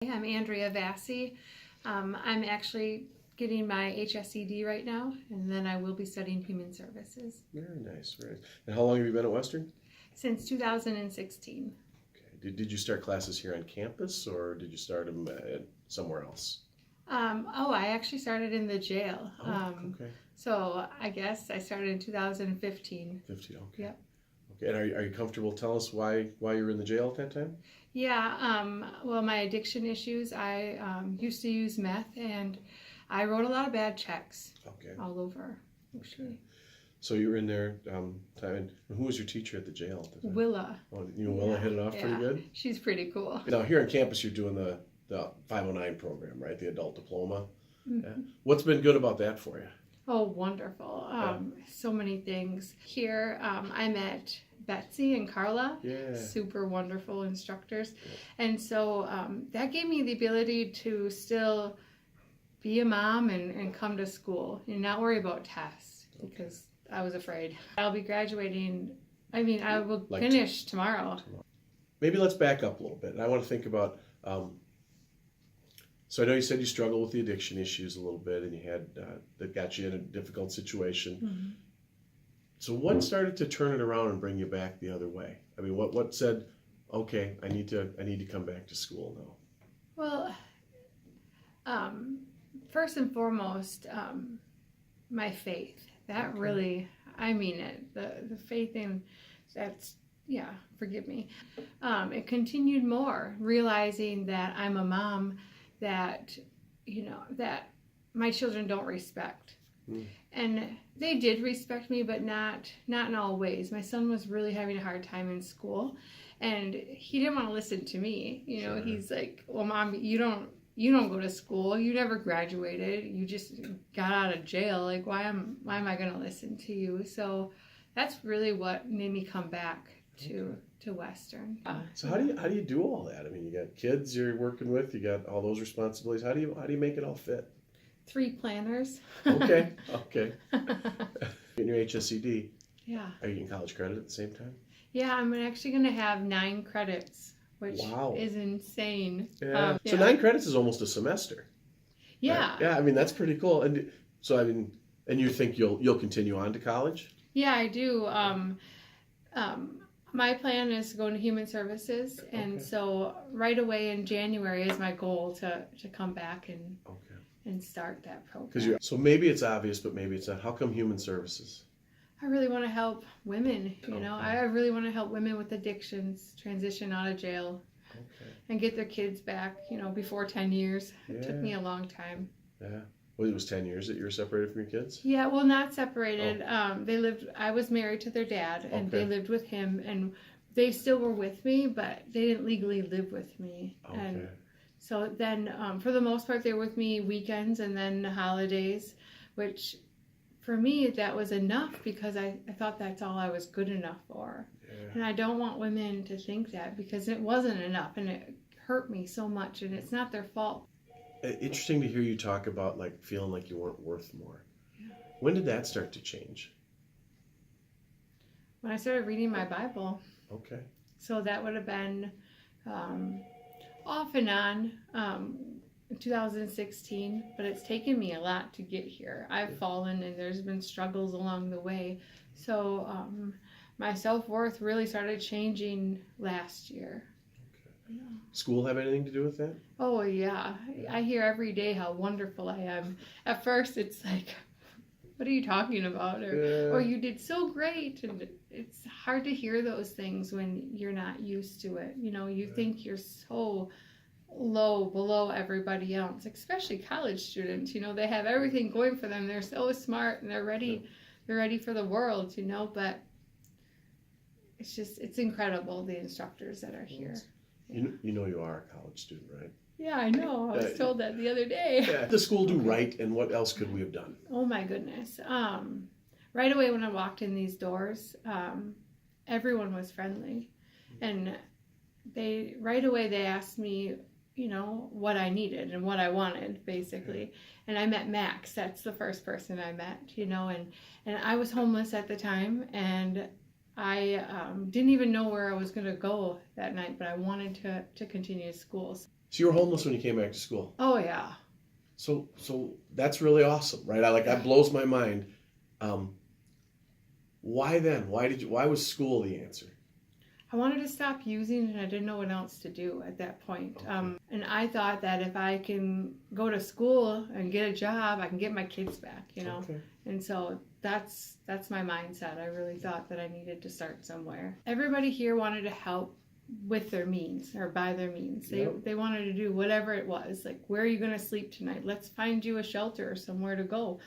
I'm Andrea Vassie. I'm actually getting my HSED right now, and then I will be studying human services Very nice, very nice. And how long have you been at Western? since 2016. Okay. Did you start classes here on campus or did you start them somewhere else? I actually started in the jail. Okay. So I guess I started in 2015. 50, okay. Yep. Okay, and are you comfortable telling us why you were in the jail at that time? Yeah, well, my addiction issues, I used to use meth, and I wrote a lot of bad checks Okay. all over, actually. Okay. So you were in there time, and who was your teacher at the jail at the time? Willa. Oh, you and Willa hit it off pretty good? She's pretty cool. Now here on campus you're doing the 509 program, right? The adult diploma. Mm-hmm. Yeah. What's been good about that for you? Oh, wonderful. So many things. Here, I met Betsy and Carla, Yeah. super wonderful instructors. Yeah. And so that gave me the ability to still be a mom and come to school and not worry about tests because I was afraid. I'll be graduating, I will finish tomorrow. Maybe let's back up a little bit. And I want to think about, so I know you said you struggled with the addiction issues a little bit and you had, that got you in a difficult situation. Mm-hmm. So what started to turn it around and bring you back the other way? I mean, what said, okay, I need to come back to school now? Well, first and foremost, my faith. That really, I mean it. The faith in that's, yeah, forgive me. It continued more, realizing that I'm a mom that, that my children don't respect. Mm. And they did respect me, but not in all ways. My son was really having a hard time in school, and he didn't want to listen to me. Sure. He's like, well, Mom, you don't go to school. You never graduated. You just got out of jail. Like, why am I going to listen to you? So that's really what made me come back to Western. So how do you do all that? I mean, you got kids you're working with. You got all those responsibilities. How do you make it all fit? 3 planners. Okay. In your HSED. Yeah. Are you getting college credit at the same time? Yeah, I'm actually going to have 9 credits, which wow. is insane. Yeah. So 9 credits is almost a semester. Yeah. Right? Yeah, I mean, that's pretty cool. And so, I mean, and you think you'll continue on to college? Yeah, I do. My plan is to go into human services, and so right away in January is my goal to come back and start that program. So maybe it's obvious, but maybe it's not. How come human services? I really want to help women. I really want to help women with addictions transition out of jail and get their kids back. Before 10 years. It took me a long time. Yeah. Well, it was 10 years that you were separated from your kids? Yeah, well, not separated. I was married to their dad, and they lived with him, and they still were with me, but they didn't legally live with me. Okay. And so then, for the most part, they were with me weekends and then holidays, which for me, that was enough because I thought that's all I was good enough for. Yeah. And I don't want women to think that because it wasn't enough, and it hurt me so much, and it's not their fault. Interesting to hear you talk about feeling like you weren't worth more. Yeah. When did that start to change? When I started reading my Bible. Okay. So that would have been off and on in 2016, but it's taken me a lot to get here. I've fallen and there's been struggles along the way. So my self-worth really started changing last year. Yeah. School have anything to do with that? Oh, yeah. I hear every day how wonderful I am. At first, it's like, what are you talking about? Or you did so great. And it's hard to hear those things when you're not used to it. You think you're so low below everybody else, especially college students. They have everything going for them. They're so smart and they're ready. They're ready for the world, but it's incredible, the instructors that are here. You are a college student, right? Yeah, I know. I was told that the other day. Yeah. The school do right, and what else could we have done? Oh my goodness. Right away when I walked in these doors, everyone was friendly. And right away they asked me, what I needed and what I wanted, basically. And I met Max. That's the first person I met, and I was homeless at the time, and I didn't even know where I was going to go that night, but I wanted to continue school. So you were homeless when you came back to school. Oh yeah. So that's really awesome, right? That blows my mind. Why then? Why was school the answer? I wanted to stop using and I didn't know what else to do at that point. Okay. And I thought that if I can go to school and get a job, I can get my kids back, you know. Okay. And so that's my mindset. I really thought that I needed to start somewhere. Everybody here wanted to help with their means or by their means. They wanted to do whatever it was. Like, where are you going to sleep tonight? Let's find you a shelter or somewhere to go.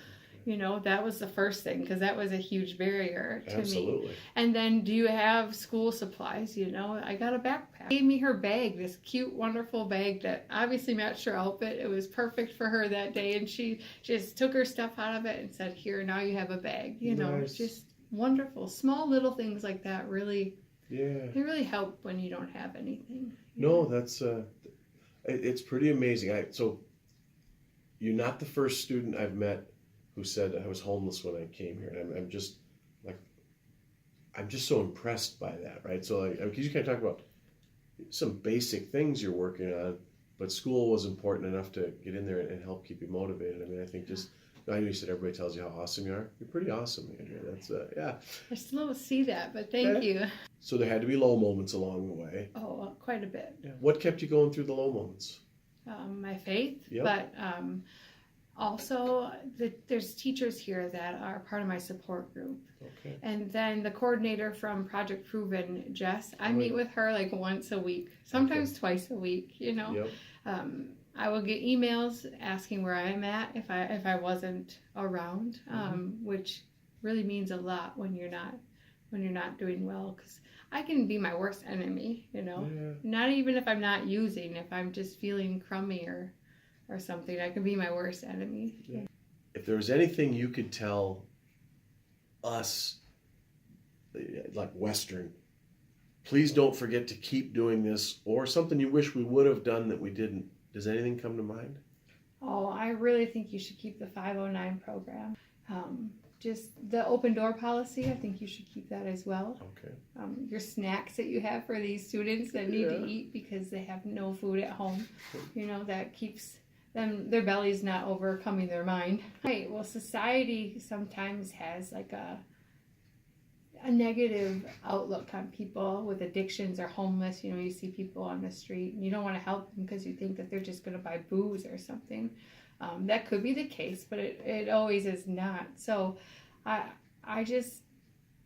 You know, that was the first thing because that was a huge barrier to Absolutely. me. And then, do you have school supplies? You know, I got a backpack. Gave me her bag, this cute, wonderful bag that obviously matched her outfit. It was perfect for her that day, and she just took her stuff out of it and said, "Here, now you have a bag." You know, Nice. just wonderful. Small little things like that really, Yeah. they really help when you don't have anything. No, that's it's pretty amazing. So you're not the first student I've met who said I was homeless when I came here, and I'm just so impressed by that, right? So because you kind of talk about some basic things you're working on, but school was important enough to get in there and help keep you motivated. I mean, I think I know you said everybody tells you how awesome you are. You're pretty awesome, Andrea. That's yeah. I still don't see that, but thank you. So there had to be low moments along the way. Oh, quite a bit. Yeah. What kept you going through the low moments? My faith, Yep. but also there's teachers here that are part of my support group. Okay. And then the coordinator from Project Proven, Jess, I meet with her like once a week, sometimes twice a week, you know. Yep. I will get emails asking where I'm at if I wasn't around, which really means a lot when you're not doing well, because I can be my worst enemy, you know. Yeah. Not even if I'm not using, if I'm just feeling crummy or something, I can be my worst enemy. Yeah. If there was anything you could tell us, like Western, please don't forget to keep doing this, or something you wish we would have done that we didn't. Does anything come to mind? Oh, I really think you should keep the 509 program. Just the open door policy, I think you should keep that as well. Okay. Your snacks that you have for these students that need to eat because they have no food at home, you know, that keeps them, their belly's not overcoming their mind. Right, well, society sometimes has like a negative outlook on people with addictions or homeless. You know, you see people on the street and you don't want to help them because you think that they're just going to buy booze or something. That could be the case, but it always is not. So I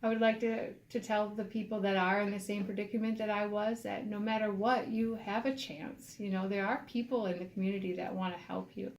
would like to tell the people that are in the same predicament that I was, that no matter what, you have a chance. You know, there are people in the community that want to help you.